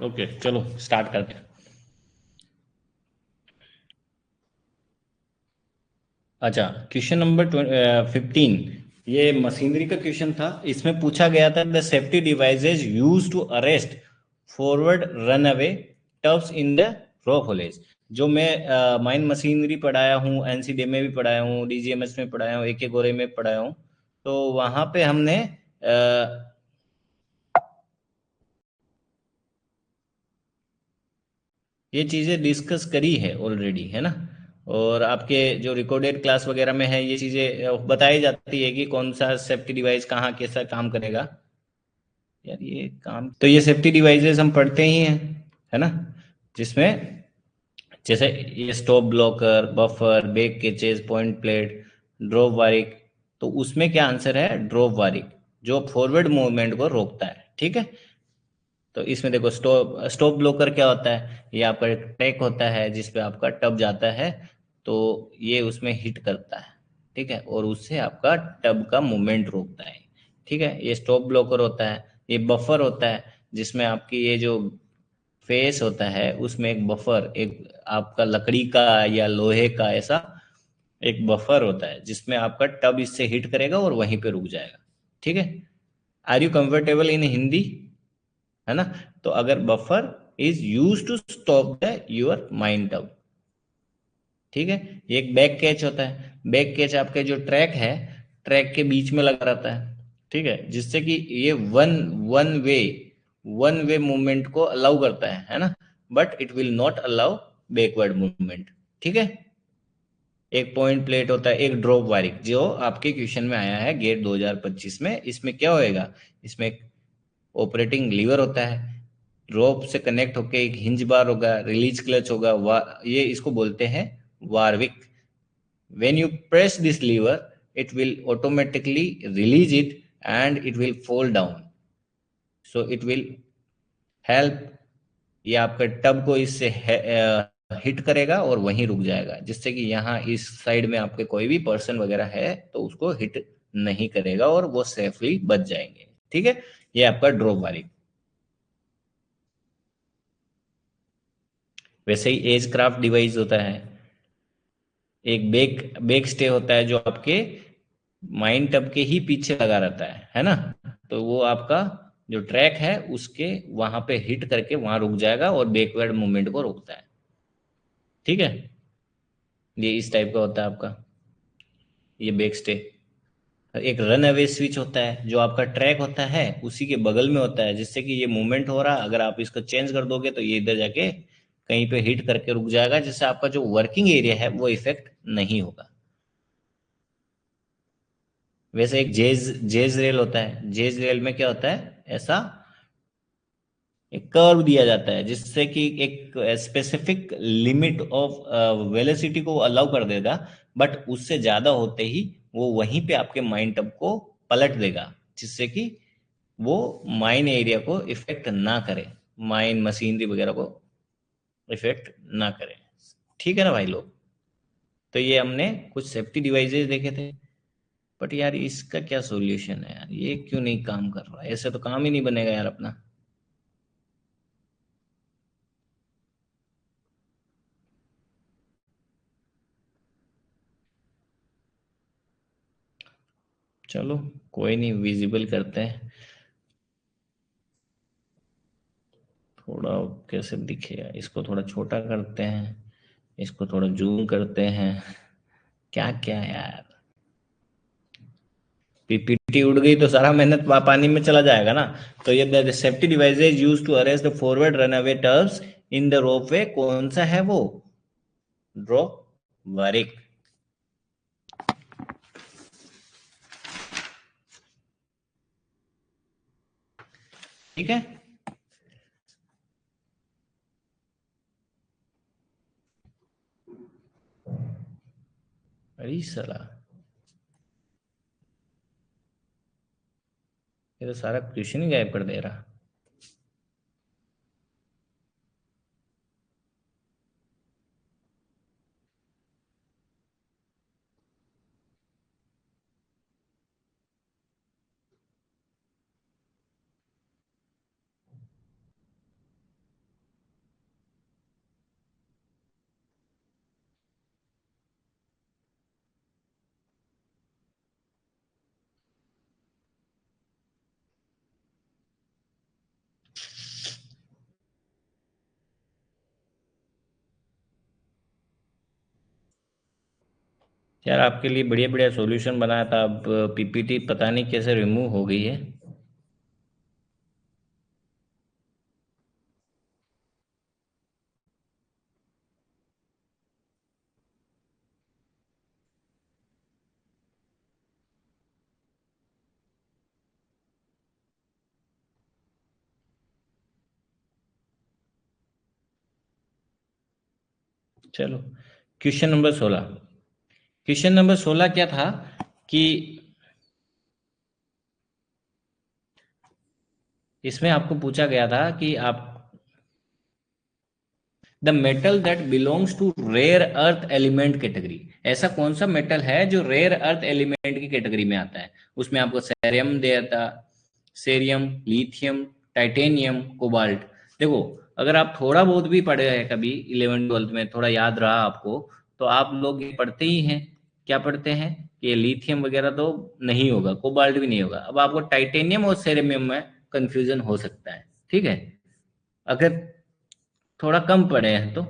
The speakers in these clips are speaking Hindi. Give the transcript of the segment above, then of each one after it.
ओके चलो स्टार्ट करते हैं। अच्छा, क्वेश्चन नंबर 15। ये मशीनरी का क्वेश्चन था। इसमें पूछा गया था the safety devices use to arrest forward run away tubs in the rope haulage. जो मैं माइन मशीनरी पढ़ाया हूँ, एनसीडी में भी पढ़ाया हूँ, डीजीएमएस में पढ़ाया हूँ, एके गोरे में पढ़ाया हूँ। तो वहाँ पे हमने ये चीज़ें डिस्कस करी है ऑलरेडी, है ना। और आपके जो रिकॉर्डेड क्लास वगैरह में है ये चीज़ें बताई जाती है कि कौन सा सेफ्टी डिवाइस कहाँ कैसा काम करेगा। यार ये काम तो ये सेफ्टी डिवाइसेस हम पढ़ते ही हैं, है ना। जिसमें जैसे ये stop blocker, buffer, back catches, point plate, drop warrick. तो उसमें क्या आंसर है? ड्रॉप वारिक, जो फॉरवर्ड मूवमेंट को रोकता है। ठीक है। तो इसमें देखो, स्टॉप स्टॉप ब्लोकर क्या होता है? ये आपका एक ट्रैक होता है जिसपे आपका टब जाता है, तो ये उसमें हिट करता है। ठीक है, और उससे आपका टब का मूवमेंट रोकता है। ठीक है, ये स्टॉप ब्लोकर होता है। ये बफर होता है, जिसमें आपकी ये जो फेस होता है उसमें एक बफर, एक आपका लकड़ी का या लोहे का ऐसा एक बफर होता है, जिसमें आपका टब इससे हिट करेगा और वहीं पे रुक जाएगा। ठीक है। Are you comfortable in Hindi? है ना। तो अगर buffer is use to stop the your mind tub. ठीक है। ये एक बैक कैच होता है। बैक कैच आपके जो ट्रैक है, ट्रैक के बीच में लगा रहता है। ठीक है, जिससे कि ये वन वन वे मूवमेंट को अलाउ करता है ना। But it will not allow backward movement. ठीक है। एक पॉइंट प्लेट होता है, एक ड्रॉप वारिक, जो आपके क्वेश्चन में आया है गेट 2025 में। इसमें क्या होएगा? इसमें ऑपरेटिंग लीवर होता है, रोप से कनेक्ट होके एक हिंज बार होगा, रिलीज क्लच होगा। ये इसको बोलते हैं Warwick. When you press this lever, it will automatically release it and it will fall down. So it will help. ये आपके टब को इससे हिट करेगा और वहीं रुक जाएगा, जिससे कि यहाँ इस साइड में आपके कोई भी पर्सन वगैरह है तो उसको हिट नहीं करेगा और वो सेफली बच जाएंगे। ठीक है। ये आपका ड्रॉप वाली। वैसे ही एज क्राफ्ट डिवाइस होता है। एक बेक बेक स्टे होता है, जो आपके माइन टब के ही पीछे लगा रहता है ना। तो वो आपका जो ट्रैक है उसके वहां पे हिट करके वहां रुक जाएगा और बैकवर्ड मूवमेंट को रोकता है। ठीक है। ये इस टाइप का होता है आपका ये बैक स्टे। एक रन अवे स्विच होता है, जो आपका ट्रैक होता है उसी के बगल में होता है, जिससे कि ये मूवमेंट हो रहा, अगर आप इसको चेंज कर दोगे तो ये इधर जाके कहीं पे हिट करके रुक जाएगा, जिससे आपका जो वर्किंग एरिया है वो इफेक्ट नहीं होगा। वैसे एक जेज जेज रेल होता है। जेज रेल में क्या होता है? ऐसा एक कर्व दिया जाता है, जिससे कि एक स्पेसिफिक लिमिट ऑफ वेलोसिटी को अलाउ कर देगा, बट उससे ज्यादा होते ही वो वहीं पे आपके माइन टब को पलट देगा, जिससे कि वो माइन एरिया को इफेक्ट ना करे, माइन मशीनरी वगैरह को इफेक्ट ना करे। ठीक है ना भाई लोग। तो ये हमने कुछ सेफ्टी डिवाइसेस देखे थे। बट यार इसका क्या सॉल्यूशन है यार? ये क्यों नहीं काम कर रहा है? ऐसे तो काम ही नहीं बनेगा यार अपना। चलो कोई नहीं, विजिबल करते हैं थोड़ा। कैसे दिखेगा? इसको थोड़ा छोटा करते हैं, इसको थोड़ा जूम करते हैं। क्या क्या यार, पीपीटी उड़ गई तो सारा मेहनत पानी में चला जाएगा ना। तो ये safety devices use to arrest the forward run away tubs in the ropeway, कौन सा है वो? Drop warrick. ठीक है। अरे सला, ये तो सारा क्वेश्चन ही गायब कर दे रहा। यार आपके लिए बढ़िया बढ़िया सॉल्यूशन बनाया था, अब पीपीटी पता नहीं कैसे रिमूव हो गई है। चलो, क्वेश्चन नंबर 16। क्वेश्चन नंबर 16 क्या था कि इसमें आपको पूछा गया था कि आप the metal that belongs to rare earth element category, ऐसा कौन सा मेटल है जो रेयर अर्थ एलिमेंट की कैटेगरी में आता है। उसमें आपको सेरियम दिया था, सेरियम, लिथियम, टाइटेनियम, कोबाल्ट। देखो, अगर आप थोड़ा बहुत भी पढ़े हैं कभी 11th 12th में, थोड़ा याद रहा आपको, तो आप लोग ये पढ़ते ही हैं। क्या पढ़ते हैं कि ये लिथियम वगैरह तो नहीं होगा, कोबाल्ट भी नहीं होगा। अब आपको टाइटेनियम और सेरेमियम में कंफ्यूजन हो सकता है, ठीक है, अगर थोड़ा कम पढ़े हैं तो।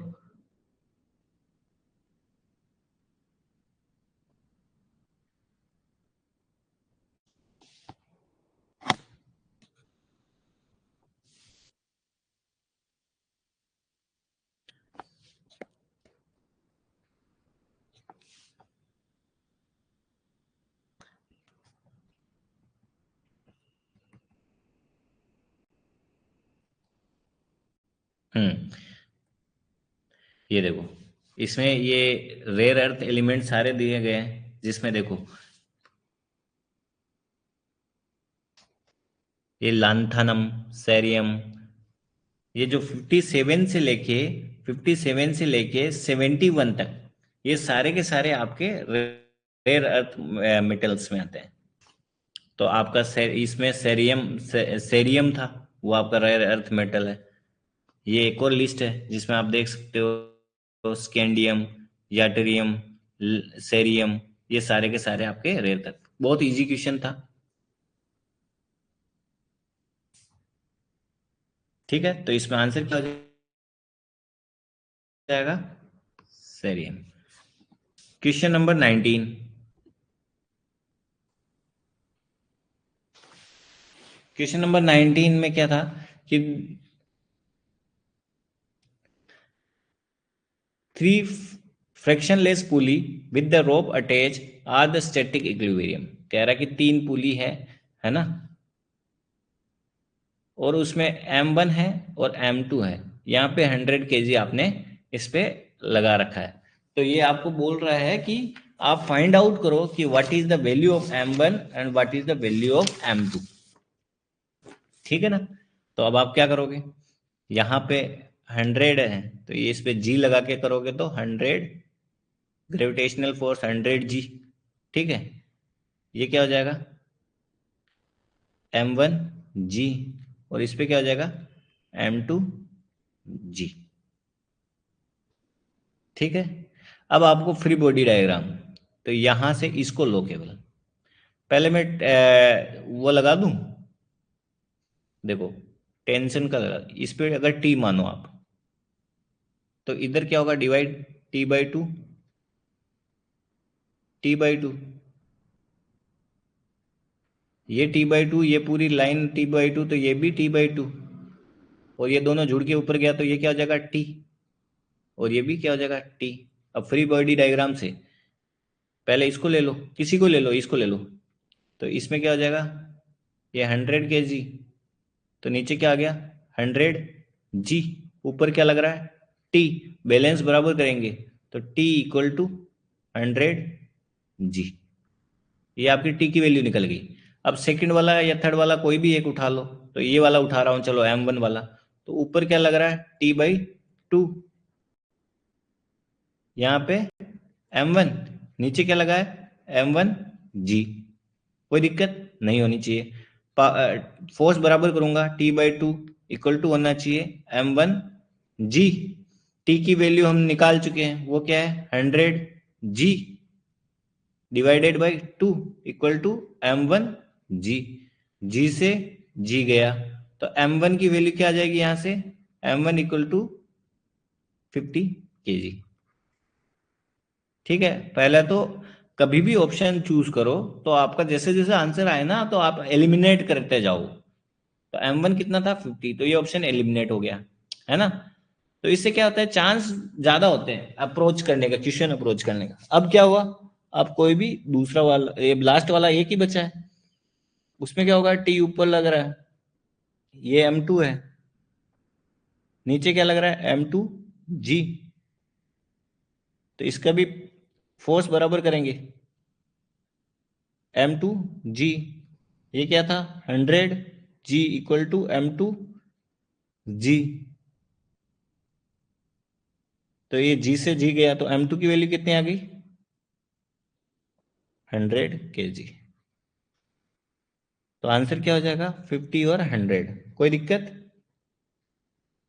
हम्म, ये देखो, इसमें ये रेयर अर्थ एलिमेंट सारे दिए गए हैं, जिसमें देखो ये लांथानम, सेरियम, ये जो 57 से लेके 71 तक, ये सारे के सारे आपके रेयर अर्थ मेटल्स में आते हैं। तो आपका इसमें सेरियम था, वो आपका रेयर अर्थ मेटल है। ये एक और लिस्ट है जिसमें आप देख सकते हो स्कैंडियम, याटेरियम, सेरियम, ये सारे के सारे आपके रेयर तत्व। बहुत इजी क्वेश्चन था, ठीक है। तो इसमें आंसर क्या हो जाएगा? Cerium. Question number 19। Question number 19 में क्या था कि three frictionless pulley with the rope attach are the static equilibrium. कह रहा है कि तीन पुली है ना, और उसमें M1 है और M2 है। यहाँ पे 100 kg आपने इस पे लगा रखा है। तो ये आपको बोल रहा है कि आप फाइंड आउट करो कि what is the value of M1 and what is the value of M2, ठीक है ना। तो अब आप क्या करोगे, यहाँ पे 100 है तो ये इस पे G लगा के करोगे तो 100, ग्रेविटेशनल फोर्स 100 G, ठीक है। ये क्या हो जाएगा, M1 G, और इस पे क्या हो जाएगा, M2 G, ठीक है। अब आपको फ्री बॉडी डायग्राम, तो यहां से इसको लो केवल। पहले मैं वो लगा दूं, देखो, टेंशन का लगा, इस पे अगर टी मानो आप, तो इधर क्या होगा, डिवाइड T/2, T/2, ये T/2, ये पूरी लाइन T/2, तो ये भी T/2, और ये दोनों जुड़ के ऊपर गया तो ये क्या हो जाएगा, T, और ये भी क्या हो जाएगा, T। अब फ्री बॉडी डायग्राम से पहले इसको ले लो, किसी को ले लो, इसको ले लो, तो इसमें क्या हो जाएगा, ये 100 kg, तो नीचे क्या आ गया, 100 G, ऊपर क्या लग रहा है, T, बैलेंस बराबर करेंगे तो T इक्वल टू 100 G, ये आपकी T की वैल्यू निकल गई। अब सेकंड वाला या थर्ड वाला कोई भी एक उठा लो, तो ये वाला उठा रहा हूं, चलो M1 वाला, तो ऊपर क्या लग रहा है, T/2, यहाँ पे M1, नीचे क्या लगा है, M1 G, कोई दिक्कत नहीं होनी चाहिए। फोर्स बराबर करूंगा, T/2 इक्वल टू होना चाहिए M1 G। टी की वैल्यू हम निकाल चुके हैं, वो क्या है, 100 G divided by 2 equal to M1 G। G से G गया, तो M1 की वैल्यू क्या आ जाएगी यहां से, M1 इक्वल टू 50 kg, ठीक है। पहला तो कभी भी ऑप्शन चूज करो तो आपका जैसे जैसे आंसर आए ना तो आप एलिमिनेट करते जाओ। तो M1 कितना था 50, तो ये ऑप्शन एलिमिनेट हो गया, है ना। तो इससे क्या होता है, चांस ज्यादा होते हैं अप्रोच करने का, क्वेश्चन अप्रोच करने का। अब क्या हुआ, अब कोई भी दूसरा वाला, ये लास्ट वाला एक ही बचा है, उसमें क्या होगा, टी ऊपर लग रहा है, ये M2 है, नीचे क्या लग रहा है M2G। तो इसका भी फोर्स बराबर करेंगे, M2G, ये क्या था 100, G इक्वल टू M2G। तो ये G से G गया तो M2 की वैल्यू कितनी आ गई, 100 kg। तो आंसर क्या हो जाएगा 50 और 100। कोई दिक्कत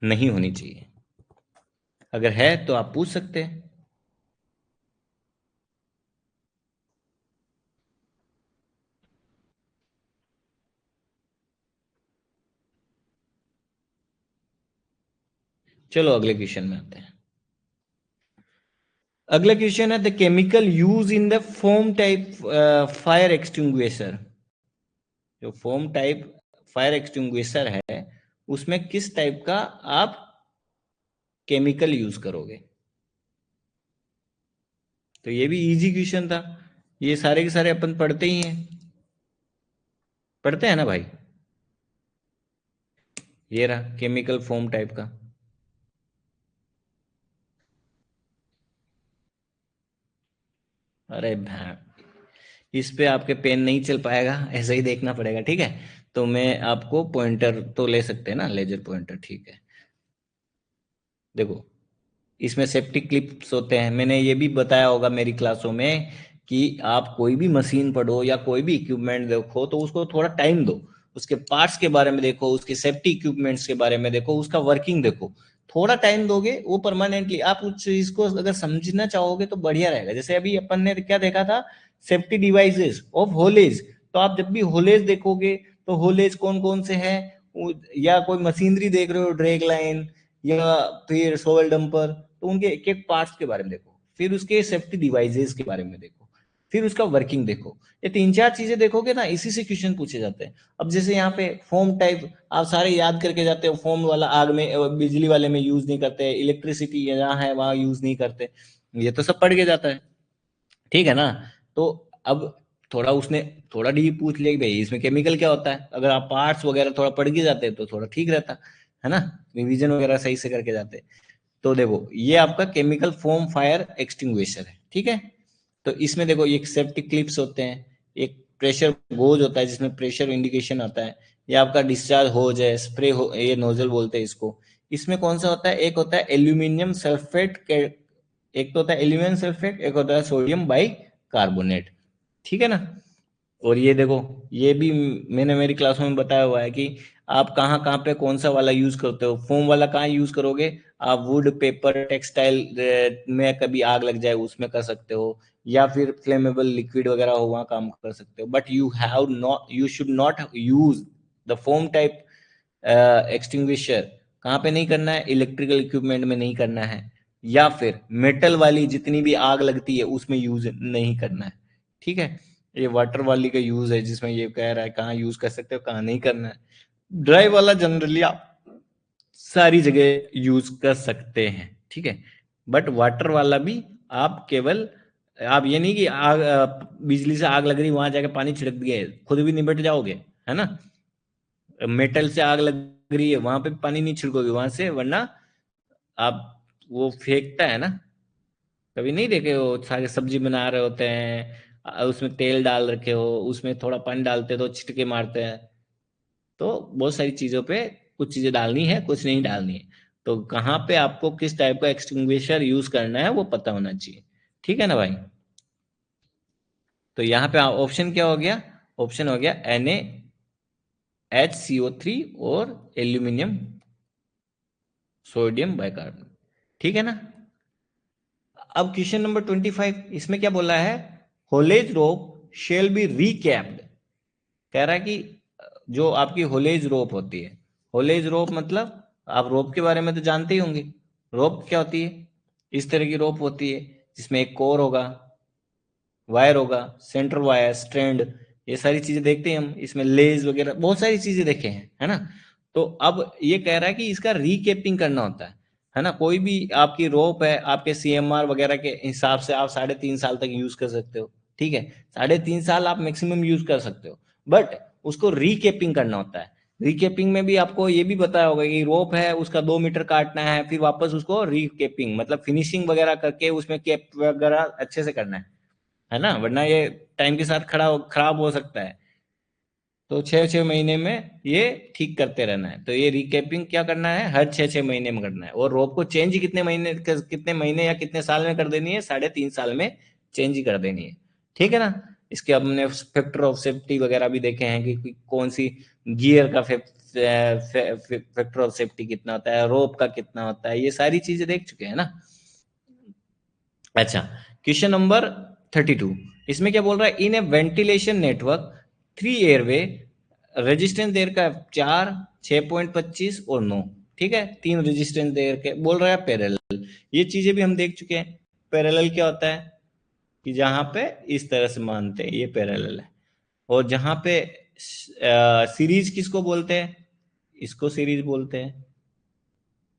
नहीं होनी चाहिए, अगर है तो आप पूछ सकते हैं। चलो अगले क्वेश्चन में आते हैं। अगला क्वेश्चन है the chemical use in the foam type fire extinguisher. जो फोम टाइप फायर एक्सटिंग्विशर है उसमें किस टाइप का आप केमिकल यूज करोगे। तो ये भी इजी क्वेश्चन था, ये सारे के सारे अपन पढ़ते ही हैं, पढ़ते हैं ना भाई। ये रहा केमिकल फोम टाइप का। अरे भाई, इस पे आपके पेन नहीं चल पाएगा, ऐसे ही देखना पड़ेगा, ठीक है। तो मैं आपको पॉइंटर तो ले सकते हैं ना, लेजर पॉइंटर, ठीक है। देखो इसमें सेफ्टी क्लिप्स होते हैं, मैंने ये भी बताया होगा मेरी क्लासों में कि आप कोई भी मशीन पढ़ो या कोई भी इक्विपमेंट देखो तो उसको थोड़ा टाइम दो, उसके पार्ट्स के बारे में देखो, उसके सेफ्टी इक्विपमेंट्स के बारे में देखो, उसका वर्किंग देखो। थोड़ा टाइम दोगे वो परमानेंटली आप उस चीज को अगर समझना चाहोगे तो बढ़िया रहेगा। जैसे अभी अपन ने क्या देखा था, सेफ्टी डिवाइसेस ऑफ होलेज। तो आप जब भी होलेज देखोगे तो होलेज कौन कौन से हैं, या कोई मशीनरी देख रहे हो, ड्रैग लाइन या फिर सोयल डंपर, तो उनके एक एक पार्ट्स के बारे में देखो, फिर उसके सेफ्टी डिवाइसेस के बारे में देखो, फिर उसका वर्किंग देखो। ये तीन चार चीजें देखोगे ना, इसी से क्वेश्चन पूछे जाते हैं। अब जैसे यहाँ पे फोम टाइप आप सारे याद करके जाते हो, फोम वाला आग में बिजली वाले में यूज नहीं करते, इलेक्ट्रिसिटी जहाँ है वहां यूज नहीं करते, ये तो सब पढ़ के जाता है, ठीक है ना। तो अब थोड़ा उसने थोड़ा डीप पूछ लिया कि भाई इसमें केमिकल क्या होता है, अगर आप पार्ट्स वगैरह थोड़ा पढ़ के जाते तो थोड़ा ठीक रहता, है ना, रिवीजन वगैरह सही से करके जाते। तो देखो ये आपका केमिकल फोम फायर एक्सटिंग्विशर है, ठीक है। तो इसमें देखो एक सेफ्टी क्लिप्स होते हैं, एक प्रेशर गोज होता है जिसमें प्रेशर इंडिकेशन आता है, ये आपका डिस्चार्ज होज है, स्प्रे हो, ये नोजल बोलते हैं इसको। इसमें कौन सा होता है, एक होता है एल्यूमिनियम सल्फेट, एक तो होता है एल्यूमिनियम सल्फेट, एक होता है सोडियम बाई कार्बोनेट, ठीक है ना। और ये देखो ये भी मैंने मेरी क्लासों में बताया हुआ है कि आप कहाँ कहाँ पे कौन सा वाला यूज करते हो। फोम वाला कहाँ यूज करोगे, आप वुड पेपर टेक्सटाइल में कभी आग लग जाए उसमें कर सकते हो, या फिर फ्लेमेबल लिक्विड वगैरह हो वहाँ काम कर सकते हो। But you have not, you should not use the foam type extinguisher. कहाँ पे नहीं करना है, इलेक्ट्रिकल इक्विपमेंट में नहीं करना है, या फिर मेटल वाली जितनी भी आग लगती है उसमें यूज नहीं करना है, ठीक है। ये वाटर वाली का यूज है जिसमें ये कह रहा है कहाँ यूज कर सकते हो कहाँ नहीं करना है। ड्राई वाला जनरली आप सारी जगह यूज कर सकते हैं, ठीक है। बट वाटर वाला भी आप केवल, आप ये नहीं कि आग बिजली से आग लग रही वहां जाके पानी छिड़क दिए खुद भी निबट जाओगे, है ना। मेटल से आग लग रही है वहां पे पानी नहीं छिड़कोगे वहां से, वरना आप, वो फेंकता है ना, कभी नहीं देखे हो, सारे सब्जी बना रहे होते हैं, उसमें तेल डाल रखे हो, उसमें थोड़ा पानी डालते तो छिटके मारते हैं। तो बहुत सारी चीजों पे कुछ चीजें डालनी है कुछ नहीं डालनी है। तो कहाँ पे आपको किस टाइप का एक्सटिंग्विशर यूज करना है वो पता होना चाहिए, ठीक है ना भाई। तो यहाँ पे ऑप्शन क्या हो गया, ऑप्शन हो गया NaHCO3 और एल्यूमिनियम सोडियम बाइकार्बोनेट, ठीक है ना। अब क्वेश्चन नंबर 25, इसमें क्या बोला है, होलेज रोप शेल बी रीकैप्ड। कह रहा है कि जो आपकी होलेज रोप होती है, होलेज रोप मतलब आप रोप के बारे में तो जानते ही होंगे। रोप क्या होती है, इस तरह की रोप होती है जिसमें एक कोर होगा, वायर होगा, सेंटर वायर, स्ट्रैंड, ये सारी चीजें देखते हैं हम। इसमें लेज वगैरह बहुत सारी चीजें देखे हैं, है ना। तो अब ये कह रहा है कि इसका रीकेपिंग करना होता है ना। कोई भी आपकी रोप है, आपके सीएमआर वगैरह के हिसाब से आप 3.5 साल तक यूज कर सकते हो, ठीक है। 3.5 साल आप मैक्सिमम यूज कर सकते हो, बट उसको रीकेपिंग करना होता है। रीकेपिंग में भी आपको ये भी पता होगा कि रोप है उसका 2 मीटर काटना है, फिर वापस उसको रीकेपिंग मतलब फिनिशिंग वगैरह करके उसमें केप वगैरह अच्छे से करना है ना, वरना ये टाइम के साथ खराब हो सकता है। तो 6-6 महीने में ये ठीक करते रहना है। तो ये रिकेपिंग क्या करना है, हर 6-6 महीने में करना है। और रोप को चेंज कितने महीने या कितने साल में कर देनी है, 3.5 साल में चेंज ही कर देनी है, ठीक है ना। इसके अब हमने फैक्टर ऑफ सेफ्टी वगैरह भी देखे हैं कि कौन सी गियर का फैक्टर ऑफ सेफ्टी कितना होता है, रोप का कितना होता है, ये सारी चीजें देख चुके हैं ना। अच्छा, क्वेश्चन नंबर 32, इसमें क्या बोल रहा है, इन ए वेंटिलेशन नेटवर्क 3 एयरवे रेजिस्टेंस देर का 4, 6.25 और 9, ठीक है। 3 रेजिस्टेंस देर के बोल रहा है पैरेलल। ये चीजें भी हम देख चुके हैं। पैरेलल क्या होता है कि जहां पे इस तरह से मानते हैं ये पैरेलल है, और जहां पे सीरीज किसको बोलते हैं, इसको सीरीज बोलते हैं,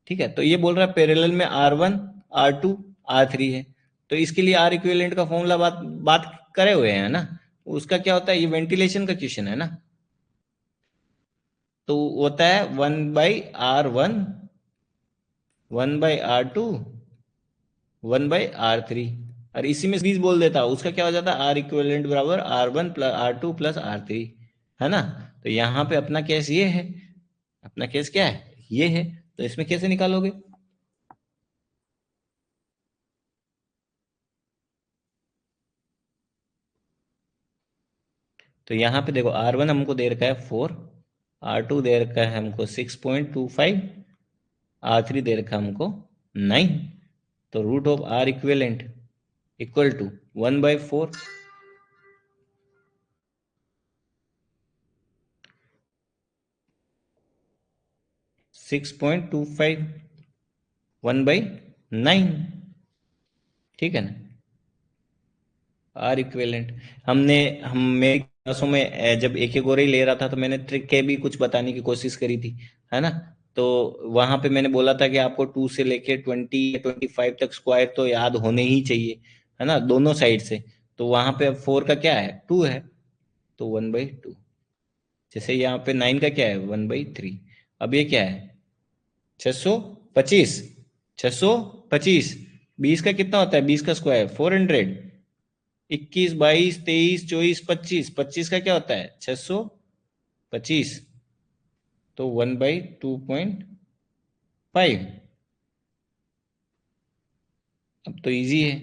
ठीक है। तो ये बोल रहा है पैरेलल में R1, R2, R3 है। तो इसके लिए आर इक्विवेलेंट का फॉर्मूला बात बात करे हुए हैं ना। उसका क्या होता है, ये वेंटिलेशन का क्वेश्चन है ना। तो होता है 1/R1, 1/R2, 1/R3। और इसी में सीरीज बोल देता, उसका क्या हो जाता है, आर इक्विवेलेंट बराबर R1 plus R2 plus R3, है ना। तो यहाँ पे अपना केस ये है, अपना केस क्या है, ये है। तो इसमें कैसे निकालोगे, तो यहाँ पे देखो R1 हमको दे रखा है 4, R2 दे रखा है हमको 6.25, R3 दे रखा है हमको 9। तो root of R equivalent equal to 1/4, 6.25, 1/9, ठीक है ना। आर इक्विवेलेंट हमने हम मेरी क्लासों में जब एक एक गोरे ले रहा था तो मैंने ट्रिक के भी कुछ बताने की कोशिश करी थी, है ना। तो वहां पे मैंने बोला था कि आपको 2 से लेके 20-25 तक स्क्वायर तो याद होने ही चाहिए, है ना, दोनों साइड से। तो वहां पे अब 4 का क्या है, 2 है, तो 1/2। जैसे यहाँ पे 9 का क्या है, 1/3। अब ये क्या है, 625, 625, 20 का कितना होता है, 20 का स्क्वायर 400, 21, 22, 23, 24, 25, 25 का क्या होता है 625, तो 1/2.5। अब तो इजी है,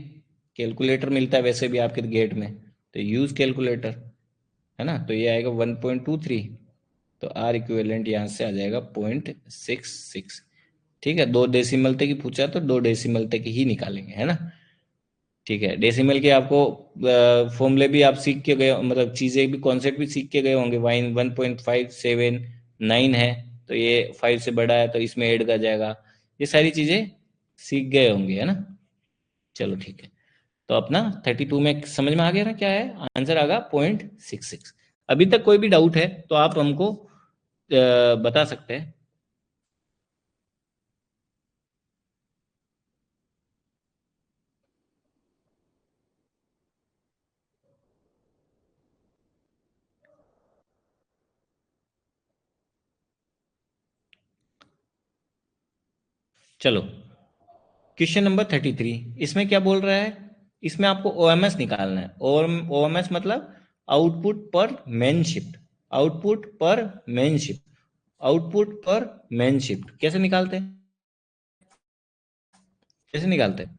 कैलकुलेटर मिलता है वैसे भी आपके गेट में, तो यूज कैलकुलेटर, है ना। तो ये आएगा 1.23। तो आर इक्विवेलेंट यहाँ से आ जाएगा 0.66, ठीक है। 2 डेसिमल तक ही पूछा तो 2 डेसिमल तक ही निकालेंगे, है ना। ठीक है, डेसिमल के आपको फॉर्मूले भी आप सीख के गए, मतलब चीजें भी, कॉन्सेप्ट भी सीख के गए होंगे। वाइन 1.579 है, तो ये 5 से बड़ा है तो इसमें ऐड कर जाएगा, ये सारी चीजें सीख गए होंगे, है ना। चलो ठीक है। तो अपना 32 में समझ में आ गया ना क्या है आंसर, आगा 0.66। अभी तक कोई भी डाउट है तो आप हमको बता सकते हैं। चलो, क्वेश्चन नंबर 33, इसमें क्या बोल रहा है, इसमें आपको ओएमएस निकालना है। और ओएमएस मतलब आउटपुट पर मेन शिफ्ट, आउटपुट पर मेन शिफ्ट, आउटपुट पर मेन शिफ्ट कैसे निकालते हैं, कैसे निकालते हैं।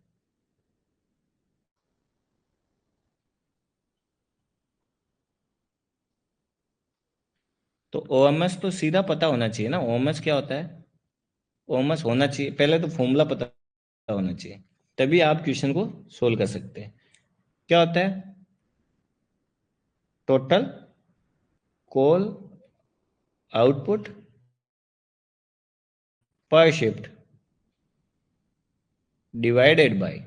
तो ओएमएस तो सीधा पता होना चाहिए ना, ओएमएस क्या होता है, ओएमएस होना चाहिए, पहले तो फॉर्मूला पता होना चाहिए, तभी आप क्वेश्चन को सोल्व कर सकते हैं। क्या होता है, टोटल कॉल आउटपुट पर शिफ्ट डिवाइडेड बाय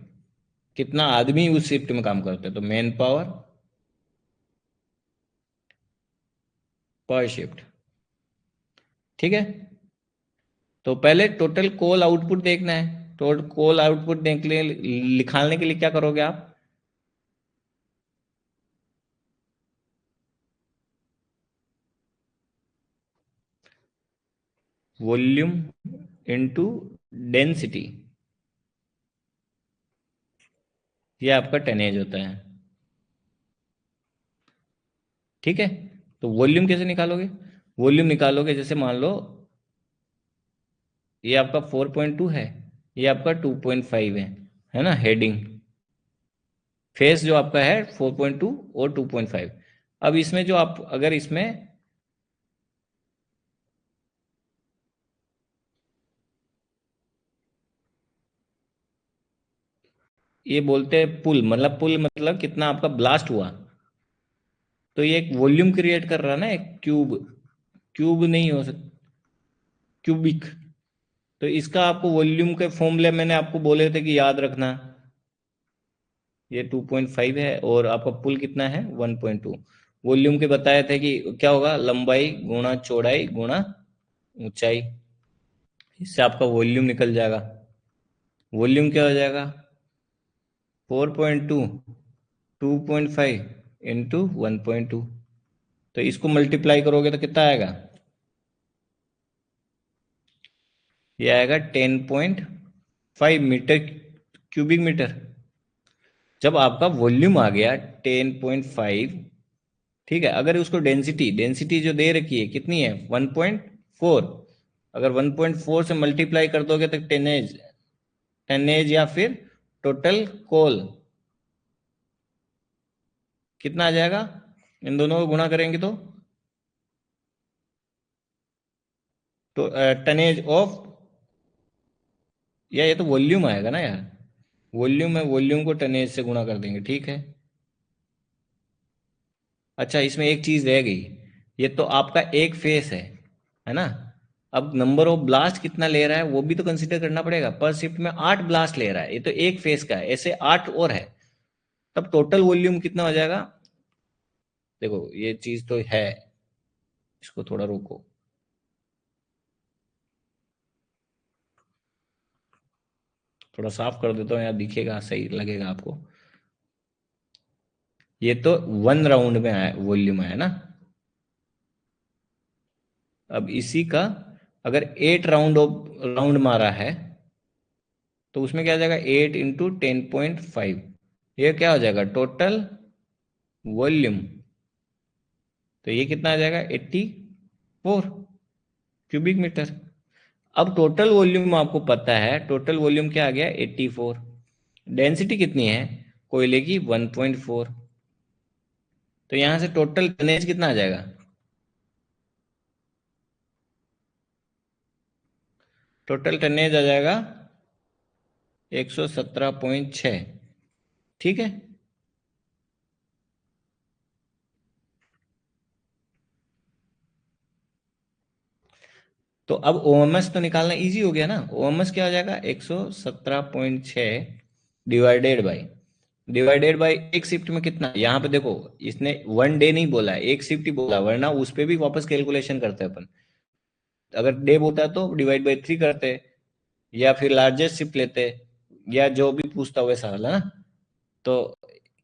कितना आदमी उस शिफ्ट में काम करते हैं, तो मैन पावर पर शिफ्ट। ठीक है, तो पहले टोटल कोल आउटपुट देखना है। टोटल कोल आउटपुट देखने निकालने के लिए क्या करोगे आप? वॉल्यूम इनटू डेंसिटी, ये आपका टनेज होता है। ठीक है, तो वॉल्यूम कैसे निकालोगे? वॉल्यूम निकालोगे, जैसे मान लो ये आपका 4.2 है, ये आपका 2.5 है ना हेडिंग। फेस जो आपका है 4.2 और 2.5। अब इसमें जो आप अगर इसमें ये बोलते हैं पुल, मतलब पुल मतलब कितना आपका ब्लास्ट हुआ, तो ये एक वॉल्यूम क्रिएट कर रहा है ना, एक क्यूब। क्यूब नहीं हो सकता, क्यूबिक। तो इसका आपको वॉल्यूम के फॉर्मूले मैंने आपको बोले थे कि याद रखना। ये 2.5 है और आपका पुल कितना है 1.2। वॉल्यूम के बताए थे कि क्या होगा, लंबाई गुणा चौड़ाई गुणा ऊंचाई। इससे आपका वॉल्यूम निकल जाएगा। वॉल्यूम क्या हो जाएगा? 4.2 2.5 इंटू 1.2। तो इसको मल्टीप्लाई करोगे तो कितना आएगा? ये आएगा 10.5 मीटर क्यूबिक मीटर। जब आपका वॉल्यूम आ गया 10.5, ठीक है, अगर उसको डेंसिटी डेंसिटी जो दे रखी है कितनी है 1.4, अगर 1.4 से मल्टीप्लाई कर दोगे तो टेनेज, टेनेज या फिर टोटल कोल कितना आ जाएगा? इन दोनों को गुणा करेंगे तो टनेज ऑफ, या ये तो वॉल्यूम आएगा ना यार। वॉल्यूम है, वॉल्यूम को टनेज से गुणा कर देंगे, ठीक है। अच्छा, इसमें एक चीज रह गई, ये तो आपका एक फेस है ना। अब नंबर ऑफ ब्लास्ट कितना ले रहा है वो भी तो कंसीडर करना पड़ेगा। पर शिफ्ट में 8 ब्लास्ट ले रहा है, ये तो एक फेस का है, ऐसे 8 और है। तब टोटल वॉल्यूम कितना हो जाएगा? देखो ये चीज तो है, इसको थोड़ा रोको। थोड़ा साफ कर देता हूँ, यार दिखेगा सही लगेगा आपको। ये तो 1 राउंड में आया, वॉल्यूम आया ना। अब इसी का अगर 8 राउंड राउंड मारा है, तो उसमें क्या आ जाएगा 8 इंटू 10.5। ये क्या हो जाएगा टोटल वॉल्यूम। तो ये कितना आ जाएगा 84 क्यूबिक मीटर। अब टोटल वॉल्यूम आपको पता है, टोटल वॉल्यूम क्या आ गया 84। डेंसिटी कितनी है कोयले की 1.4। तो यहां से टोटल टनेज कितना आ जाएगा? टोटल टनेज आ जाएगा 117.6। ठीक है, तो अब ओएमएस तो निकालना इजी हो गया ना। ओएमएस क्या हो जाएगा 117.6 डिवाइडेड बाई एक शिफ्ट में कितना, यहाँ पे देखो इसने 1 डे नहीं बोला है, एक शिफ्ट ही बोला, वरना उस पे भी वापस कैलकुलेशन करते हैं अपन। अगर डे बोलता तो डिवाइड बाई 3 करते, या फिर लार्जेस्ट शिफ्ट लेते, या जो भी पूछता वैसा वाला ना। तो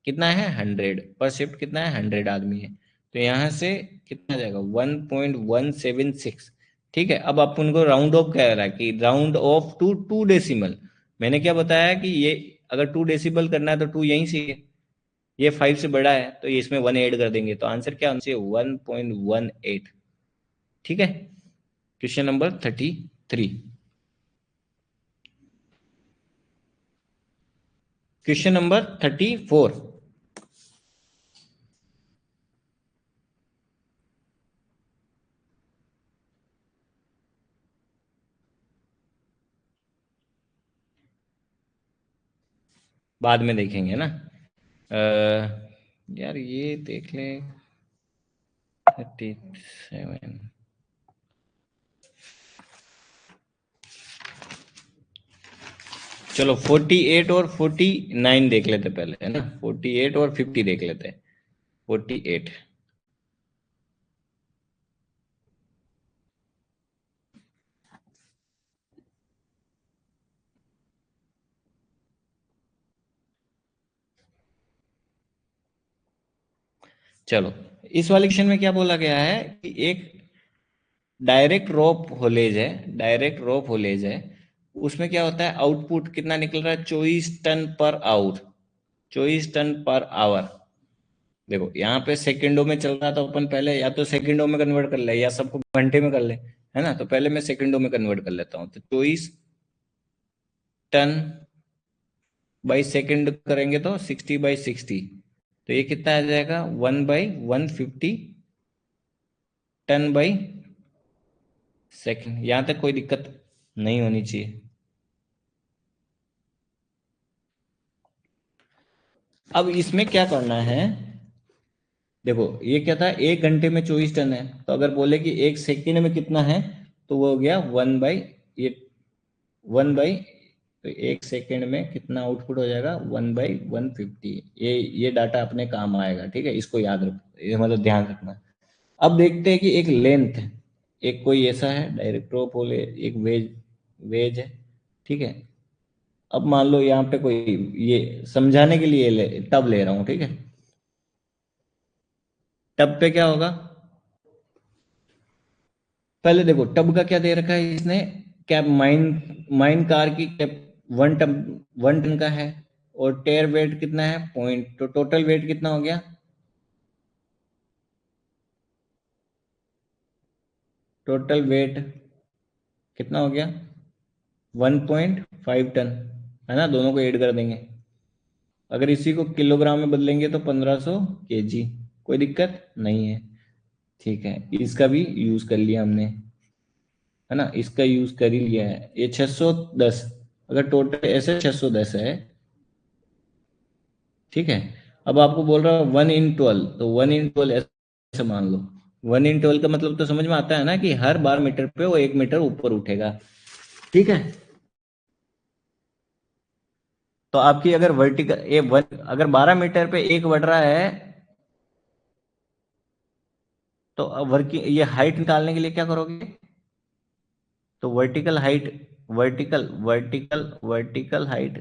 कितना है 100 पर शिफ्ट, कितना है 100 आदमी है। तो यहाँ से कितना आ जाएगा 1.176। ठीक है, अब आप उनको राउंड ऑफ कह रहा है कि राउंड ऑफ टू 2 डेसिमल। मैंने क्या बताया कि ये अगर 2 डेसिबल करना है तो 2 यहीं से है, ये 5 से बड़ा है तो ये इसमें 1 ऐड कर देंगे, तो आंसर क्या आंसर 1.18। ठीक है, क्वेश्चन नंबर 33। Question number 34। बाद में देखेंगे ना। यार ये देख ले 37। चलो 48 और 49 देख लेते पहले, है ना। 48 और 50 देख लेते। 48। चलो, इस वाले क्वेश्चन में क्या बोला गया है कि एक डायरेक्ट रोप होलेज है, डायरेक्ट रोप होलेज है। उसमें क्या होता है, आउटपुट कितना निकल रहा है, 24 ton per hour. 24 ton per hour. देखो यहाँ पे सेकंडों में चल रहा था, अपन पहले या तो सेकंडों में कन्वर्ट कर ले या सबको घंटे में कर ले, है ना। तो पहले मैं सेकंडों में कन्वर्ट कर लेता हूँ। तो 24 टन/सेकंड करेंगे तो 60/60। तो ये कितना आ जाएगा, 1/150 टन/सेकंड। यहाँ तक कोई दिक्कत नहीं होनी चाहिए। अब इसमें क्या करना है, देखो ये क्या था, 1 घंटे में 24 टन है, तो अगर बोले कि 1 सेकेंड में कितना है, तो वो हो गया ये 1 बाई, तो 1 सेकेंड में कितना आउटपुट हो जाएगा, 1/150। ये डाटा अपने काम आएगा, ठीक है। इसको याद रख, ये मतलब ध्यान रखना। अब देखते हैं कि एक लेंथ, एक कोई ऐसा है डायरेक्ट ड्रॉप हो ले, एक वेज वेज है, ठीक है। अब मान लो यहाँ पे कोई, ये समझाने के लिए टब ले रहा हूँ, ठीक है। टब पे क्या होगा, पहले देखो टब का क्या दे रखा है इसने, कैप माइन माइन कार की कैप 1 टन, 1 टन का है। और टेयर वेट कितना है, पॉइंट, तो टोटल वेट कितना हो गया, टोटल वेट कितना हो गया, 1.5 टन, है ना। दोनों को ऐड कर देंगे। अगर इसी को किलोग्राम में बदलेंगे तो 1500 kg। कोई दिक्कत नहीं है, ठीक है। इसका भी यूज कर लिया हमने, है ना। इसका यूज कर ही लिया है। ये 610, अगर टोटल ऐसे 610 है, ठीक है। अब आपको बोल रहा हूँ 1/12, तो 1/12 ऐसे मान लो। 1/12 का मतलब तो समझ में आता है ना, कि हर 12 मीटर पे वो 1 मीटर ऊपर उठेगा, ठीक है। तो आपकी अगर वर्टिकल अगर 12 मीटर पे एक बढ़ रहा है, तो वर्किंग ये हाइट निकालने के लिए क्या करोगे, तो वर्टिकल हाइट, वर्टिकल हाइट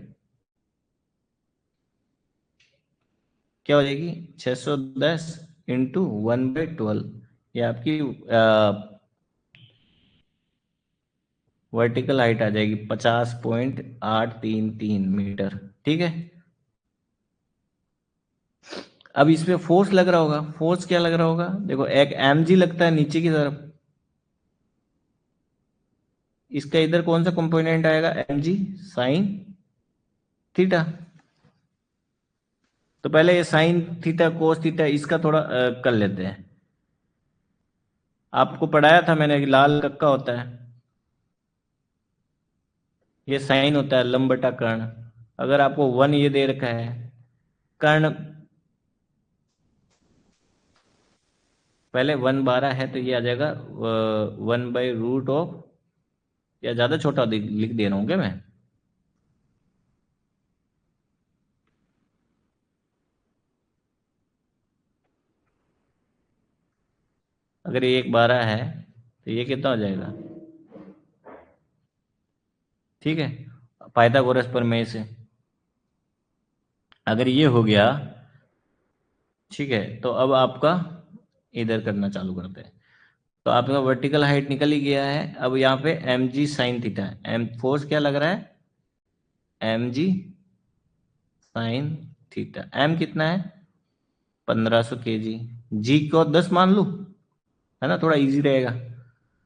क्या हो जाएगी, 610 × 1/12। ये आपकी वर्टिकल हाइट आ जाएगी 50.833 मीटर, ठीक है। अब इसमें फोर्स लग रहा होगा, फोर्स क्या लग रहा होगा, देखो एक mg लगता है नीचे की तरफ। इसका इधर कौन सा कंपोनेंट आएगा, mg साइन थीटा। तो पहले ये साइन थीटा कोस थीटा इसका थोड़ा कर लेते हैं। आपको पढ़ाया था मैंने कि लाल कक्का होता है, ये साइन होता है, लंब बटा कर्ण। अगर आपको 1 ये दे रखा है, कर्ण पहले 1/12 है, तो ये आ जाएगा 1/√ऑफ, या ज्यादा छोटा लिख दे रहा हूँ क्या मैं, अगर ये 1/12 है तो ये कितना हो जाएगा, ठीक है। पाइथागोरस प्रमेय से अगर ये हो गया, ठीक है, तो अब आपका इधर करना चालू करते हैं। तो आपका वर्टिकल हाइट निकल ही गया है। अब यहाँ पे mg sine theta, M force क्या लग रहा है, mg साइन थीटा। m कितना है, 1500 kg। g को 10 मान लूँ, है ना, थोड़ा इजी रहेगा।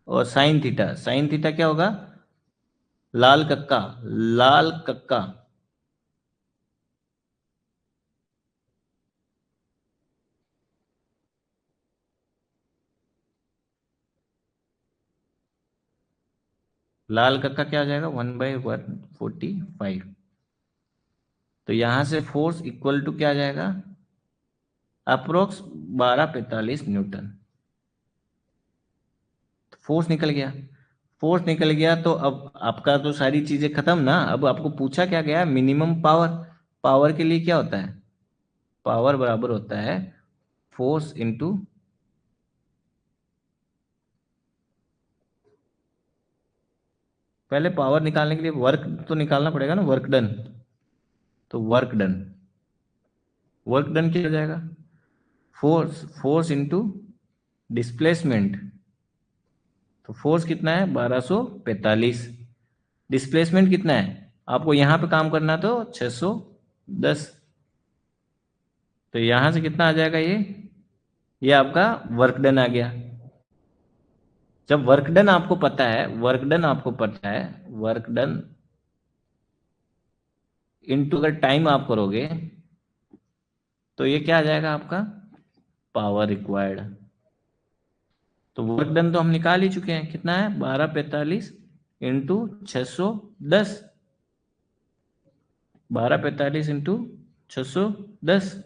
और साइन थीटा क्या होगा, लाल कक्का, लाल कक्का, लाल कक्का क्या आ जाएगा, 1/145। तो यहां से फोर्स इक्वल टू क्या आ जाएगा, अप्रोक्स 1245 न्यूटन। फोर्स निकल गया। फोर्स निकल गया तो अब आपका तो सारी चीजें खत्म ना। अब आपको पूछा क्या गया, मिनिमम पावर। पावर के लिए क्या होता है, पावर बराबर होता है फोर्स इनटू, पहले पावर निकालने के लिए वर्क तो निकालना पड़ेगा ना, वर्क डन। तो वर्क डन क्या हो जाएगा, फोर्स फोर्स इनटू डिस्प्लेसमेंट। तो फोर्स कितना है 1245, डिस्प्लेसमेंट कितना है, आपको यहां पे काम करना तो 610। तो यहां से कितना आ जाएगा ये आपका वर्क डन आ गया। जब वर्क डन आपको पता है, वर्क डन आपको पता है, वर्क डन इनटू अगर टाइम आप करोगे तो ये क्या आ जाएगा आपका, पावर रिक्वायर्ड। तो वर्क डन तो हम निकाल ही चुके हैं, कितना है 1245 into 610, 1245 into 610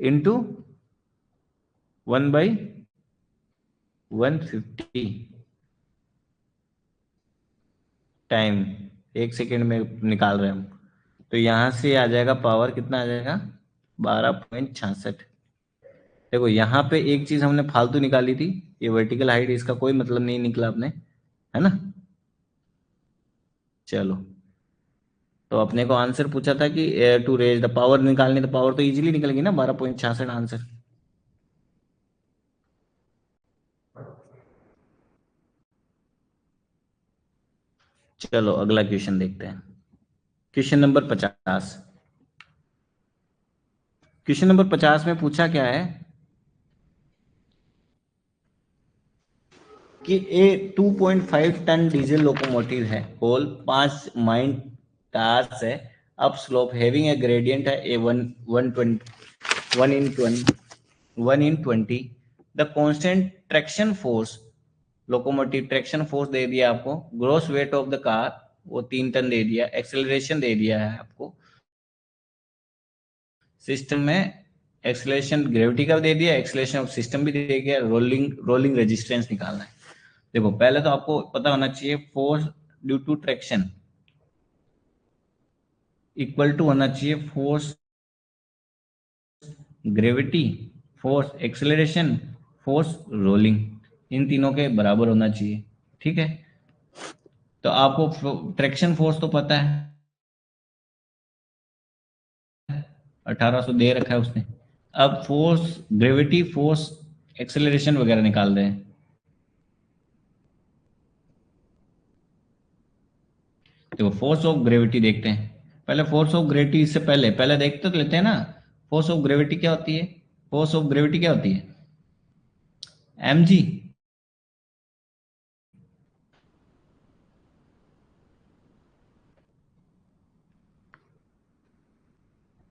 into 1/150 time, 1 second में निकाल रहे हैं हम। तो यहां से आ जाएगा पावर कितना आ जाएगा 12.66। देखो यहाँ पे एक चीज हमने फालतू निकाली थी, ये वर्टिकल हाइट, इसका कोई मतलब नहीं निकला अपने, है ना। चलो, तो अपने को आंसर पूछा था कि टू रेज द पावर निकालने, तो पावर तो इजीली निकलेगी ना, 12.66 आंसर। चलो अगला क्वेश्चन देखते हैं, क्वेश्चन नंबर 50। क्वेश्चन नंबर 50 में पूछा क्या है कि ए 2.5 टन डीजल लोकोमोटिव है, होल 5 माइन टार्स है, up slope having a gradient है a 1 in 20, the constant traction force, locomotive traction force दे दिया आपको, gross weight of the car वो 3 टन दे दिया, एक्सेलरेशन दे दिया है आपको, सिस्टम में एक्सेलरेशन ग्रेविटी का दे दिया, एक्सेलरेशन ऑफ सिस्टम भी दे दिया, रोलिंग रोलिंग रेजिस्टेंस निकालना है। देखो पहले तो आपको पता होना चाहिए force due to traction equal to होना चाहिए force gravity, force acceleration, force rolling, इन तीनों के बराबर होना चाहिए। ठीक है, तो आपको ट्रैक्शन फोर्स तो पता है 1800 दे रखा है उसने। अब फोर्स ग्रेविटी, फोर्स एक्सेलरेशन वगैरह निकाल रहे हैं। देखो फोर्स ऑफ ग्रेविटी देखते हैं, पहले फोर्स ऑफ ग्रेविटी, इससे पहले पहले देखते तो लेते हैं ना, फोर्स ऑफ ग्रेविटी क्या होती है, फोर्स ऑफ ग्रेविटी क्या होती है, mg,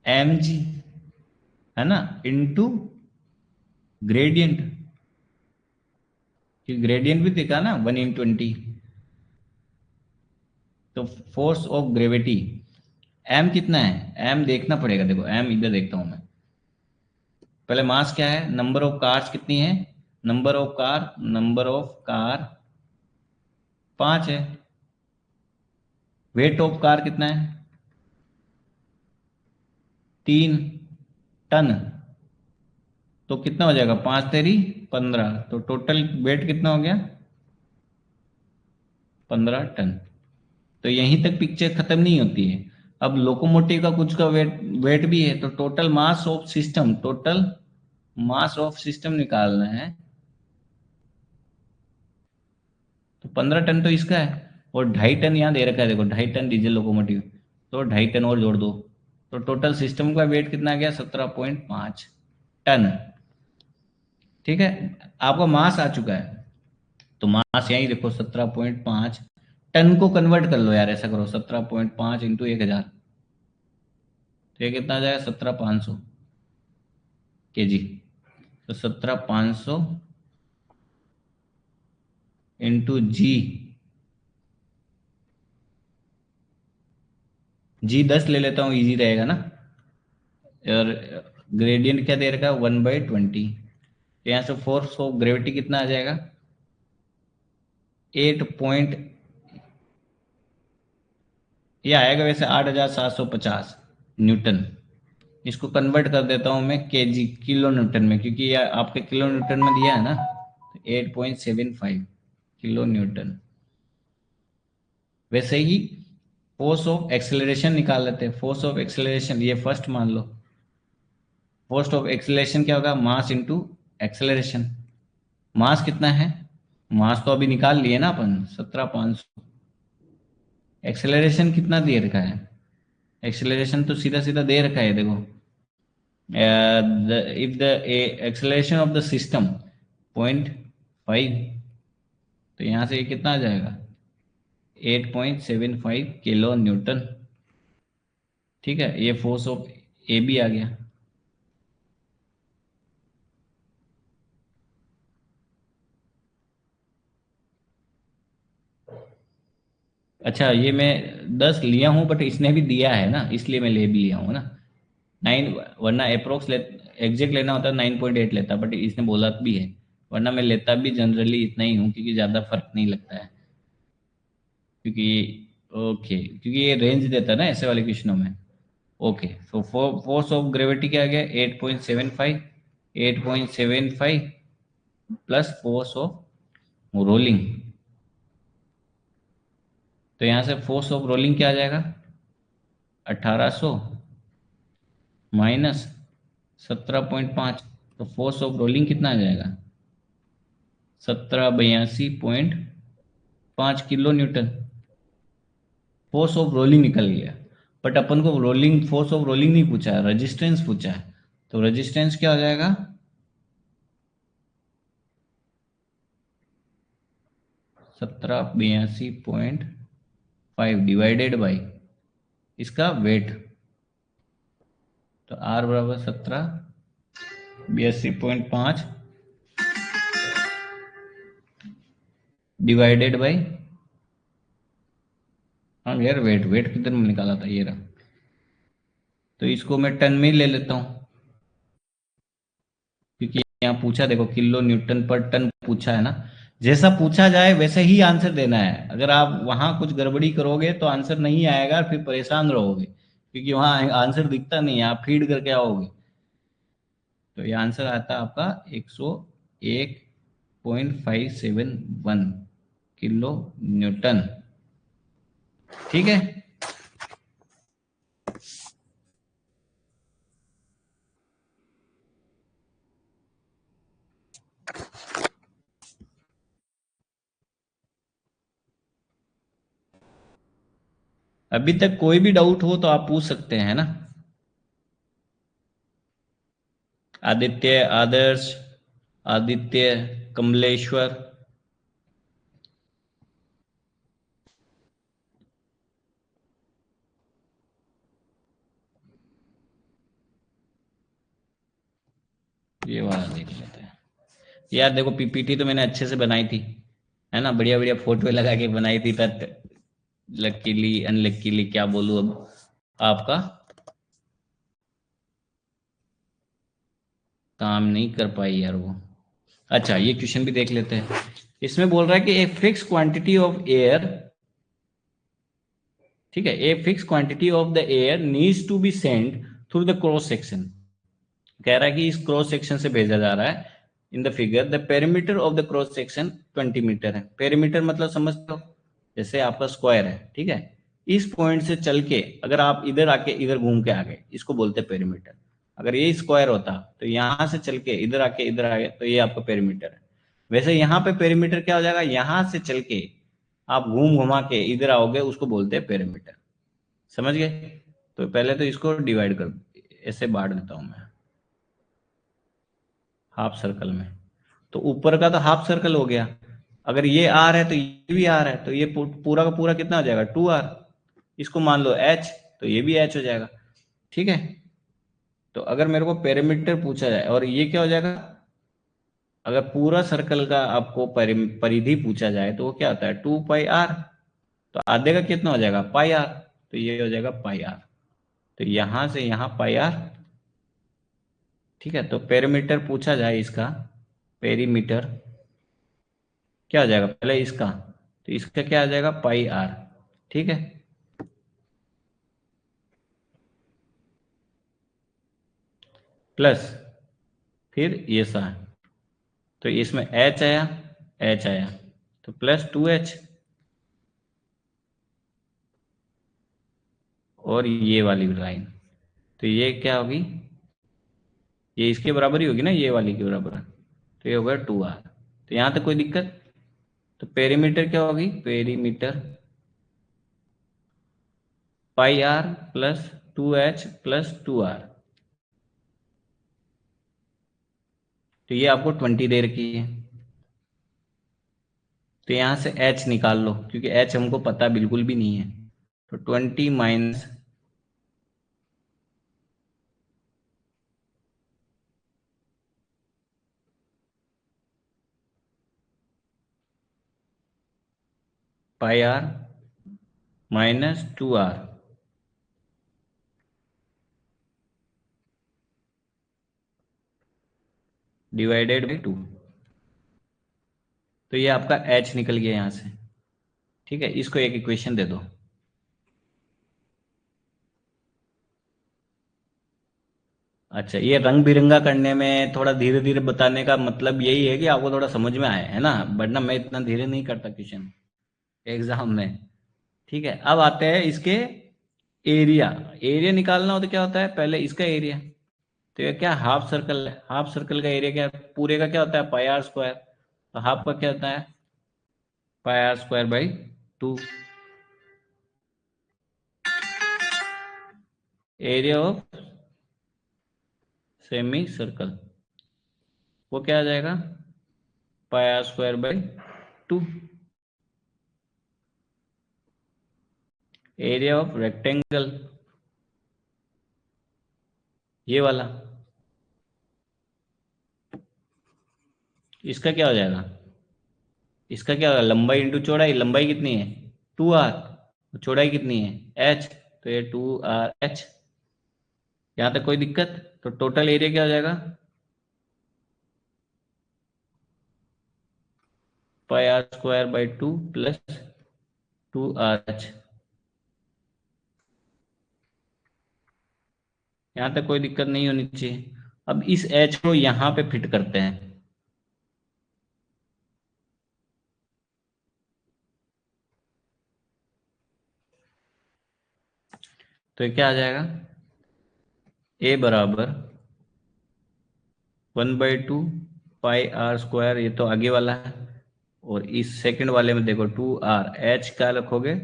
mg है ना, इनटू ग्रेडियंट, कि ग्रेडियंट भी देखा ना 1 इन 20। तो फोर्स ऑफ ग्रेविटी m कितना है, m देखना पड़ेगा, देखो m इधर देखता हूं मैं, पहले मास क्या है, नंबर ऑफ कार्स कितनी है, नंबर ऑफ कार 5 है, वेट ऑफ कार कितना है 3 टन। तो कितना हो जाएगा 5 तेरी 15, तो टोटल वेट कितना हो गया 15 टन। तो यहीं तक पिक्चर खत्म नहीं होती है, अब लोकोमोटिव का कुछ का वेट वेट भी है, तो total mass of system, total mass of system निकालना है। तो 15 टन तो इसका है, और 2.5 टन यहाँ दे रखा है, देखो 2.5 टन डीजल लोकोमोटिव, तो 2.5 टन और जोड़ दो, तो टोटल सिस्टम का वेट कितना आ गया 17.5 टन। ठीक है, आपका मास आ चुका है, तो मास यही देखो 17.5 टन को कन्वर्ट कर लो यार, ऐसा करो 17.5 इंटू 1000, तो ये कितना आ जाएगा 17,500 kg। तो 17,500 इंटू जी 10 ले लेता हूँ, इजी रहेगा ना। और ग्रेडियंट क्या दे रखा है 1/20, तो यहाँ से फोर्स ऑफ ग्रेविटी कितना आ जाएगा, 8 पॉइंट, ये आएगा वैसे 8750 न्यूटन। इसको कन्वर्ट कर देता हूं मैं केजी, किलो न्यूटन में, क्योंकि ये आपके किलो न्यूटन में दिया है ना, 8.75 किलो न्यूटन। वैसे ही फोर्स ऑफ एक्सेलरेशन निकाल लेते हैं। फोर्स ऑफ एक्सेलरेशन ये फर्स्ट मान लो, फोर्स ऑफ एक्सेलरेशन क्या होगा, मास इंटू एक्सेलरेशन। मास कितना है, मास तो अभी निकाल लिए ना अपन, 17,500। एक्सेलरेशन कितना दे रखा है, एक्सेलरेशन तो सीधा सीधा दे रखा है देखो, if the acceleration of the system 0.5, तो यहाँ से ये कितना आ जाएगा, 8.75 किलो न्यूटन। ठीक है, ये फोर्स ऑफ ए भी आ गया। अच्छा, ये मैं 10 लिया हूँ, बट इसने भी दिया है ना, इसलिए मैं ले भी लिया हूँ ना 9, वरना अप्रोक्स एग्जैक्ट लेना होता 9.8 लेता, बट इसने बोला भी है, वरना मैं लेता भी जनरली इतना ही हूँ, क्योंकि ज़्यादा फर्क नहीं लगता है। क्योंकि ओके, क्योंकि ये रेंज देता है ना ऐसे वाले क्वेश्चनों में। Okay, so force of gravity क्या आ गया, 8.75, 8.75 प्लस फोर्स ऑफ रोलिंग। तो यहाँ से फोर्स ऑफ रोलिंग क्या आ जाएगा, 1800 माइनस 17.5, तो फोर्स ऑफ रोलिंग कितना आ जाएगा, 1782.5 kilo Newton. Force of rolling निकल गया, बट अपन को रोलिंग, फोर्स ऑफ रोलिंग नहीं पूछा है, रेजिस्टेंस पूछा है। तो रेजिस्टेंस क्या हो जाएगा, 1782.5 डिवाइडेड बाई इसका वेट, तो आर बराबर 1782.5 डिवाइडेड बाई, हाँ यार वेट, वेट कितने में निकाला था, ये रहा। तो इसको मैं टन में ही ले लेता हूँ, क्योंकि यहाँ पूछा देखो किलो न्यूटन पर टन पूछा है ना। जैसा पूछा जाए वैसे ही आंसर देना है। अगर आप वहां कुछ गड़बड़ी करोगे तो आंसर नहीं आएगा, फिर परेशान रहोगे, क्योंकि वहां आंसर दिखता नहीं है, आप फीड करके आओगे। तो ये आंसर आता है आपका 101.571 किलो न्यूटन। ठीक है, अभी तक कोई भी डाउट हो तो आप पूछ सकते हैं ना। आदित्य, आदर्श, आदित्य, कमलेश्वर, ये वाला देख लेते हैं। यार देखो पीपीटी तो मैंने अच्छे से बनाई थी, है ना, बढ़िया बढ़िया फोटो लगा के बनाई थी, बट लकीली अनलकीली क्या बोलूं अब, आपका काम नहीं कर पाई यार वो। अच्छा, ये क्वेश्चन भी देख लेते हैं। इसमें बोल रहा है कि a fix quantity of air, ठीक है, a fix quantity of the air needs to be send through the cross section. कह रहा है कि इस क्रॉस सेक्शन से भेजा जा रहा है। In the figure the perimeter of the cross section 20 metre है। पेरीमीटर मतलब समझते हो, जैसे आपका स्क्वायर है, ठीक है, इस पॉइंट से चल के अगर आप इधर आके इधर घूम के आ गए, इसको बोलते हैं पेरीमीटर। अगर ये स्क्वायर होता तो यहां से चल के इधर आके इधर आ गए, तो ये आपका पेरीमीटर है। वैसे यहाँ पे पेरीमीटर क्या हो जाएगा, यहां से चल के आप घूम घुमा के इधर आओगे, उसको बोलते हैं पेरीमीटर। समझ गए। तो पहले तो इसको डिवाइड कर, ऐसे बांट देता हूं मैं हाफ सर्कल में। तो ऊपर का तो हाफ सर्कल हो गया। अगर ये आर है तो ये भी आर है, तो ये पूरा का पूरा कितना हो जाएगा, 2r। इसको मान लो एच, तो ये भी एच हो जाएगा। ठीक है, तो अगर मेरे को पेरीमीटर पूछा जाए और ये क्या हो जाएगा, अगर पूरा सर्कल का आपको परिधि पूछा जाए तो वो क्या होता है, 2 पाई r। तो आधे का कितना हो जाएगा, पाई r, तो ये हो जाएगा पाई r। तो यहां से यहां पाई r। ठीक है, तो पेरीमीटर पूछा जाए इसका पेरीमीटर क्या हो जाएगा पहले इसका, तो इसका क्या आ जाएगा पाई आर। ठीक है, प्लस फिर ये सा, तो इसमें एच आया, एच आया, तो प्लस 2h, और ये वाली लाइन, तो ये क्या होगी, ये इसके बराबर ही होगी ना, ये वाली के बराबर, तो ये होगा 2r। तो यहाँ तक कोई दिक्कत। तो पेरीमीटर क्या होगी, perimeter pi R plus 2h plus 2r। तो ये आपको 20 दे रखी है, तो यहाँ से h निकाल लो, क्योंकि h हमको पता बिल्कुल भी नहीं है। तो 20 minus pi R minus 2r divided by 2। तो ये आपका h निकल गया यहाँ से। ठीक है, इसको एक इक्वेशन दे दो। अच्छा, ये रंग बिरंगा करने में थोड़ा धीरे धीरे बताने का मतलब यही है कि आपको थोड़ा समझ में आए, है ना, वरना मैं इतना धीरे नहीं करता क्वेश्चन एग्जाम में। ठीक है, अब आते हैं इसके एरिया। एरिया निकालना हो तो क्या होता है, पहले इसका एरिया, तो ये क्या हाफ सर्कल है, हाफ सर्कल का एरिया क्या है, पूरे का क्या होता है पाई आर स्क्वायर, तो हाफ का क्या होता है pi are square by 2। Area of semi circle वो क्या आ जाएगा pi are square by 2। Area of rectangle ये वाला, इसका क्या हो जाएगा, इसका क्या होगा लंबाई इंटू चौड़ाई, लंबाई कितनी है 2r, चौड़ाई कितनी है h, तो ये 2rh। यहाँ तक कोई दिक्कत। तो टोटल एरिया क्या हो जाएगा pi are square by 2 plus 2rh। यहाँ तक कोई दिक्कत नहीं होनी चाहिए। अब इस h को यहाँ पे फिट करते हैं, तो ये क्या आ जाएगा a बराबर 1/2 पाई आर स्क्वायर, ये तो आगे वाला है, और इस सेकंड वाले में देखो 2r, h क्या रखोगे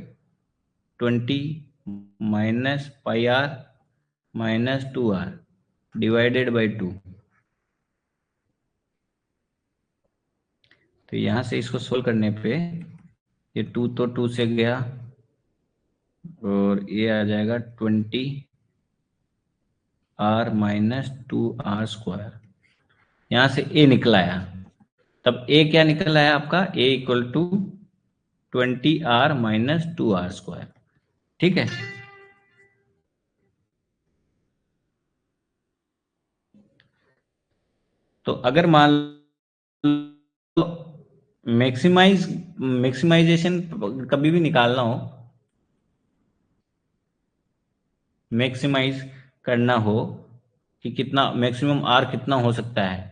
20 minus pi R minus 2r divided by 2। तो यहाँ से इसको सोल्व करने पे ये 2 तो 2 से गया, और ये आ जाएगा 20r माइनस 2r स्क्वायर। यहाँ से a निकल आया, तब a क्या निकल आया आपका a equal to 20r minus 2r square. ठीक है, तो अगर मान लो मैक्सिमाइजेशन कभी भी निकालना हो, मैक्सिमाइज करना हो कि कितना मैक्सिमम आर कितना हो सकता है,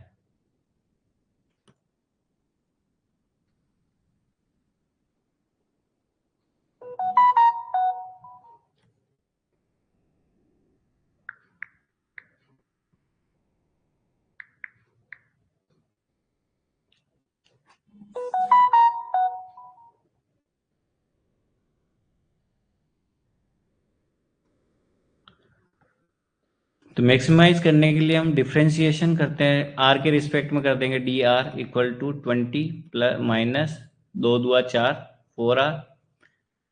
तो मैक्सिमाइज करने के लिए हम डिफ्रेंशिएशन करते हैं, आर के रिस्पेक्ट में कर देंगे D R equal to 20 plus minus 2 दूआ 4 4r।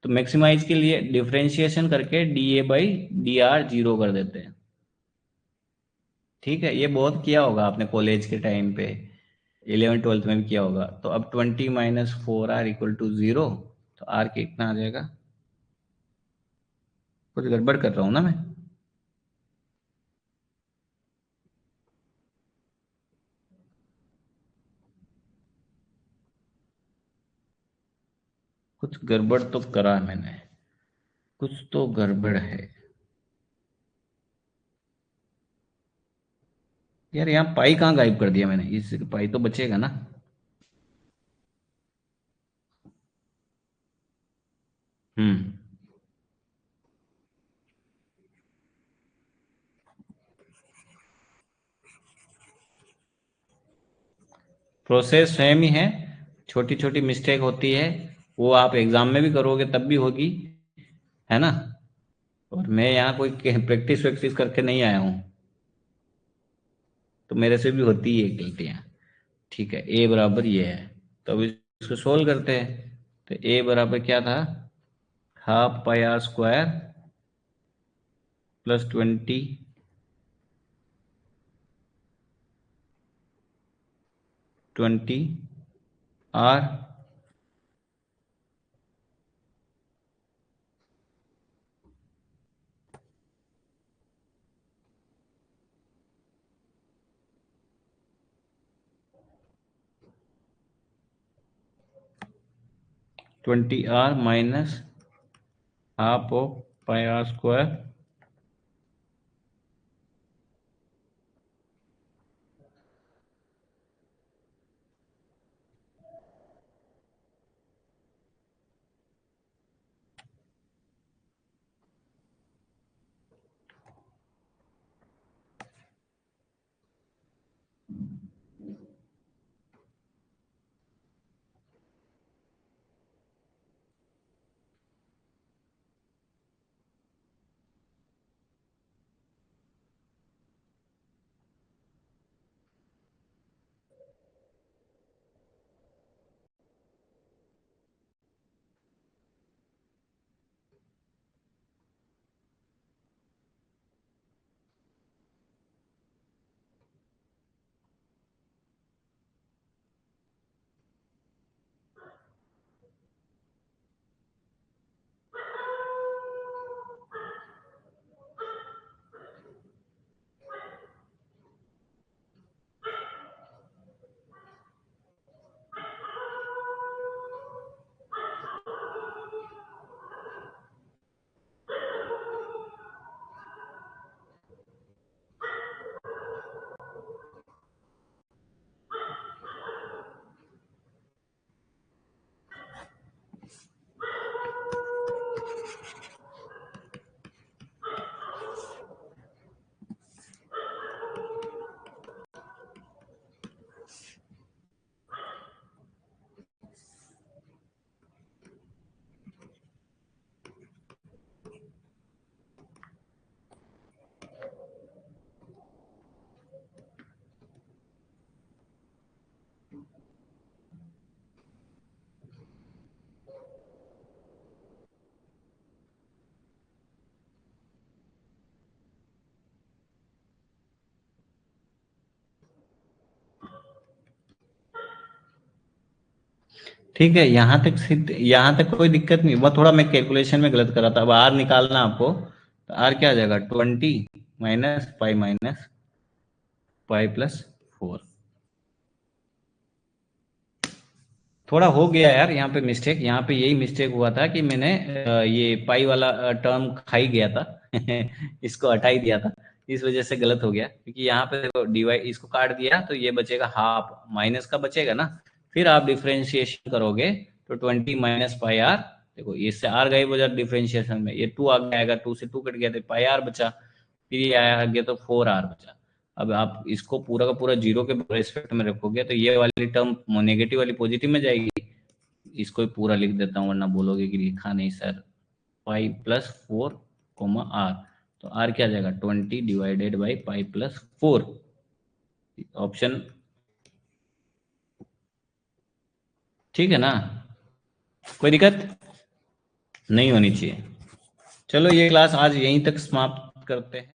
तो मैक्सिमाइज के लिए डिफ्रेंशिएशन करके D A by D R zero कर देते हैं। ठीक है, ये बहुत किया होगा आपने कॉलेज के टाइम पे, 11th 12th में भी किया होगा। तो अब 20 माइनस 4r इक्वल टू 0, तो आर कितना आ जाएगा, कुछ गड़बड़ कर रहा हूँ ना मैं। कुछ गड़बड़ तो करा है मैंने, कुछ तो गड़बड़ है यार। यहाँ पाई कहाँ गायब कर दिया मैंने, इस पाई तो बचेगा ना। हम्म। प्रोसेस सेम ही है, छोटी छोटी मिस्टेक होती है, वो आप एग्जाम में भी करोगे तब भी होगी, है ना। और मैं यहाँ कोई प्रैक्टिस वैक्टिस करके नहीं आया हूँ, तो मेरे से भी होती है गलतियाँ। ठीक है, ए बराबर ये है, तो अब इसको सोल्व करते हैं। तो ए बराबर क्या था, half pi are square plus 20 20 r minus half of pi are square. ठीक है, यहाँ तक सिद्ध, यहाँ तक कोई दिक्कत नहीं। वह थोड़ा मैं कैलकुलेशन में गलत कर रहा था। अब आर निकालना आपको, तो आर क्या आ जाएगा, 20 - पाई प्लस 4। थोड़ा हो गया यार यहाँ पे मिस्टेक, यहाँ पे यही मिस्टेक हुआ था कि मैंने ये पाई वाला टर्म खा ही गया था इसको हटा ही दिया था, इस वजह से गलत हो गया। क्योंकि यहाँ पे देखो डिवाइड, इसको काट दिया तो ये बचेगा हाफ, माइनस का बचेगा ना। फिर आप डिफ्रेंशिएशन करोगे तो 20 - पाई आर, देखो इससे आर गए बजा डिफ्रेंशिएशन में, ये 2 आगे आएगा, 2 से 2 कट गया तो पाई आर बचा, फिर ये आया गया तो 4 r बचा। अब आप इसको पूरा का पूरा जीरो के रेस्पेक्ट में रखोगे तो ये वाली टर्म नेगेटिव वाली पॉजिटिव में जाएगी। इसको ही पूरा लिख देता हूँ वरना बोलोगे कि लिखा नहीं सर। 5 + 4 r, तो r क्या आ जाएगा, 20 / पाई प्लस 4। ऑप्शन ठीक है ना, कोई दिक्कत नहीं होनी चाहिए। चलो ये क्लास आज यहीं तक समाप्त करते हैं।